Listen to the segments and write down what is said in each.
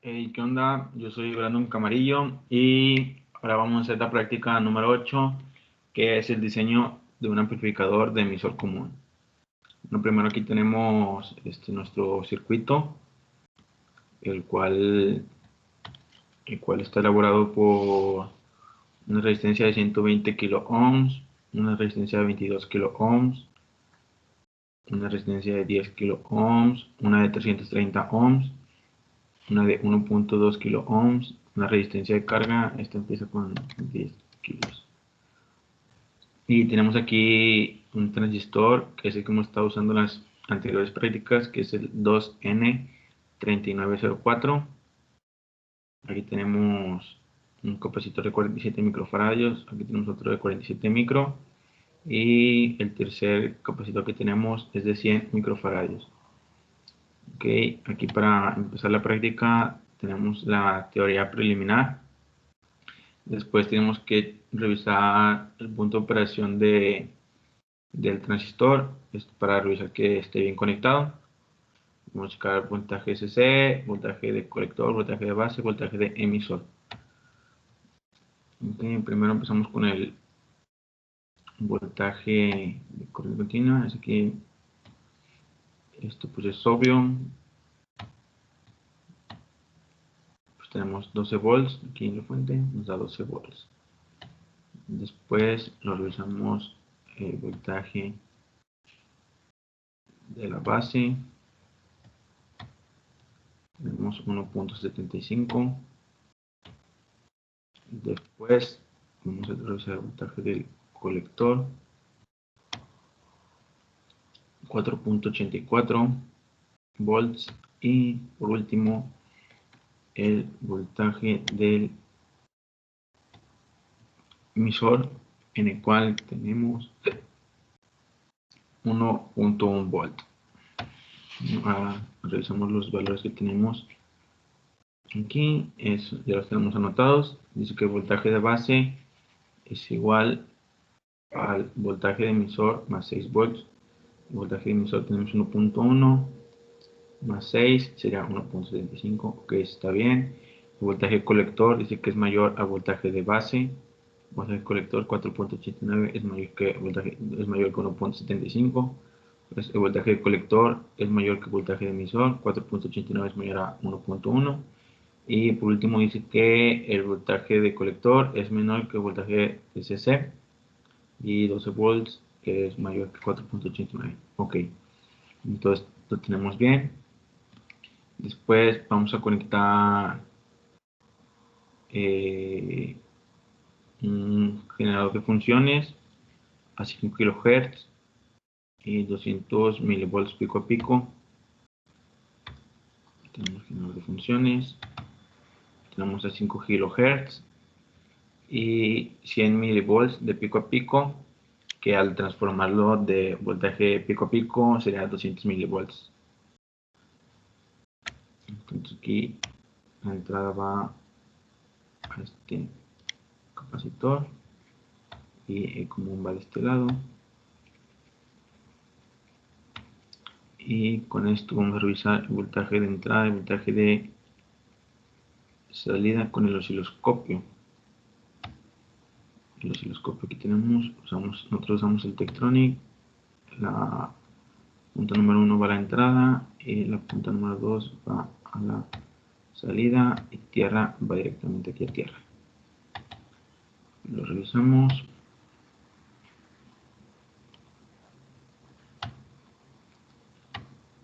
Hey, ¿qué onda? Yo soy Brandon Camarillo y ahora vamos a hacer la práctica número 8, que es el diseño de un amplificador de emisor común. Bueno, primero aquí tenemos nuestro circuito, el cual, está elaborado por una resistencia de 120 kilo ohms, una resistencia de 22 kilo ohms, una resistencia de 10 kilo ohms, una de 330 ohms, una de 1.2 kilo ohms, una resistencia de carga, esta empieza con 10 kilos. Y tenemos aquí un transistor, que es el que hemos estado usando en las anteriores prácticas, que es el 2N3904. Aquí tenemos un capacitor de 47 microfaradios, aquí tenemos otro de 47 micro, y el tercer capacitor que tenemos es de 100 microfaradios. Ok, aquí para empezar la práctica tenemos la teoría preliminar. Después tenemos que revisar el punto de operación del transistor para revisar que esté bien conectado. Vamos a checar voltaje SC, voltaje de colector, voltaje de base, voltaje de emisor. Okay, primero empezamos con el voltaje de corriente continua. Así que esto pues es obvio. Pues tenemos 12 volts aquí en la fuente, nos da 12 volts. Después lo revisamos el voltaje de la base. Tenemos 1.75. Después vamos a revisar el voltaje del colector, 4.84 volts. Y por último el voltaje del emisor, en el cual tenemos 1.1 volt. Ahora revisamos los valores que tenemos aquí, ya los tenemos anotados. Dice que el voltaje de base es igual al voltaje de emisor más 6 volts. El voltaje de emisor tenemos 1.1 más 6 sería 1.75. Ok, está bien. El voltaje de colector dice que es mayor al voltaje de base. El voltaje de colector 4.89 es mayor que 1.75. Pues el voltaje de colector es mayor que el voltaje de emisor. 4.89 es mayor a 1.1. Y por último dice que el voltaje de colector es menor que el voltaje de CC. Y 12 volts que es mayor que 4.89. Ok, entonces lo tenemos bien. Después vamos a conectar un generador de funciones a 5 kHz y 200 milivolts pico a pico. Tenemos generador de funciones, tenemos a 5 kHz y 100 milivolts de pico a pico, que al transformarlo de voltaje pico a pico sería 200 milivolts. Entonces aquí la entrada va a este capacitor y el común va de este lado. Y con esto vamos a revisar el voltaje de entrada y el voltaje de salida con el osciloscopio. El osciloscopio que tenemos, nosotros usamos el Tektronix. La punta número 1 va a la entrada y la punta número 2 va a la salida, y tierra va directamente aquí a tierra. Lo revisamos.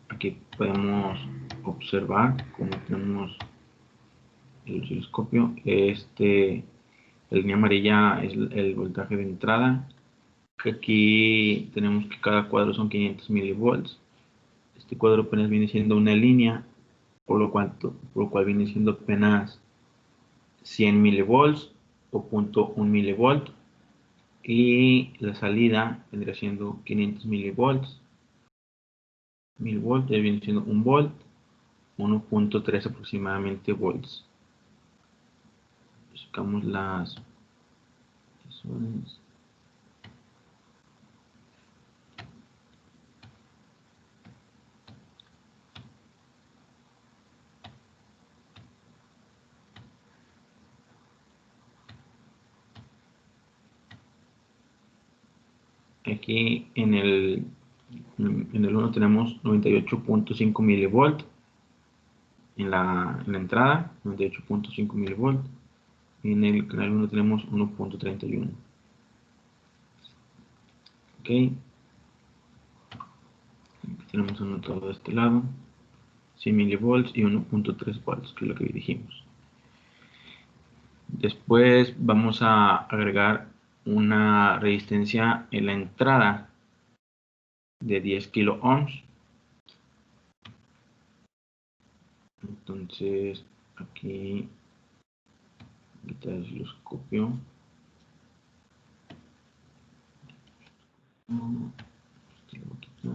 Aquí podemos observar cómo tenemos el osciloscopio. La línea amarilla es el voltaje de entrada. Aquí tenemos que cada cuadro son 500 milivolts. Este cuadro apenas viene siendo una línea, por lo cual viene siendo apenas 100 milivolts o 0.1 milivolt. Y la salida vendría siendo 500 milivolts. 1000 volts ya viene siendo 1 volt, 1.3 aproximadamente volts. Buscamos las divisiones. aquí en el 1 tenemos 98.5 milivolt en la entrada, 98.5 milivolt. En el canal 1 tenemos 1.31. Ok, aquí tenemos anotado de este lado 100 milivolts y 1.3 volts, que es lo que dijimos. Después vamos a agregar una resistencia en la entrada de 10 kilo ohms. Entonces aquí quitar el osciloscopio. Este lo voy a quitar.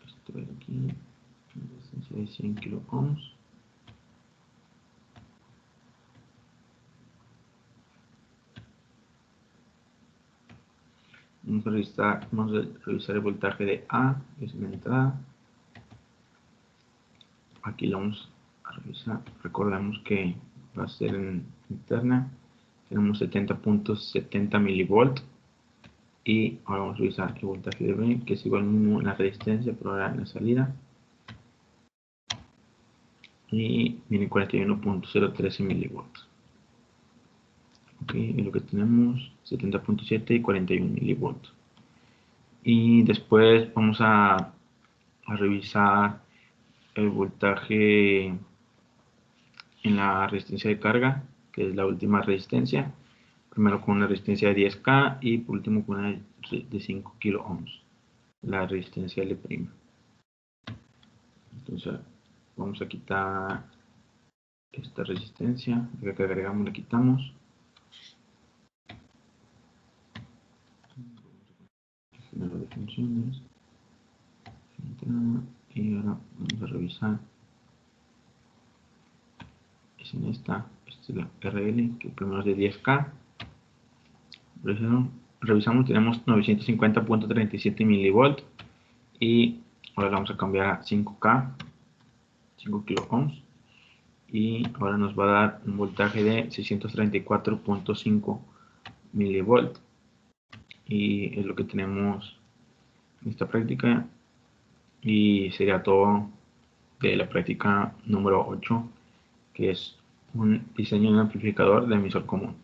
Esto de aquí, resistencia de 100 kilo ohms. Vamos a revisar el voltaje de A, que es la entrada. Aquí lo vamos a revisar. Recordamos que va a ser en interna. Tenemos 70.70 milivolt. Y ahora vamos a revisar el voltaje de B, que es igual mismo en la resistencia, pero ahora en la salida. Y viene 41.013 milivolts. Ok, y lo que tenemos 70.7 y 41 milivolts. Y después vamos a revisar el voltaje en la resistencia de carga, que es la última resistencia. Primero con una resistencia de 10K y por último con una de 5 kilo ohms, la resistencia L'. Entonces vamos a quitar esta resistencia, la que agregamos la quitamos. Género de funciones. Y ahora vamos a revisar. Es en esta es la RL, que primero es de 10K. Revisamos, tenemos 950.37 milivolt. Y ahora la vamos a cambiar a 5K, 5 kilo ohms. Y ahora nos va a dar un voltaje de 634.5 milivolt. Y es lo que tenemos en esta práctica. Y sería todo de la práctica número 8, que es un diseño de un amplificador de emisor común.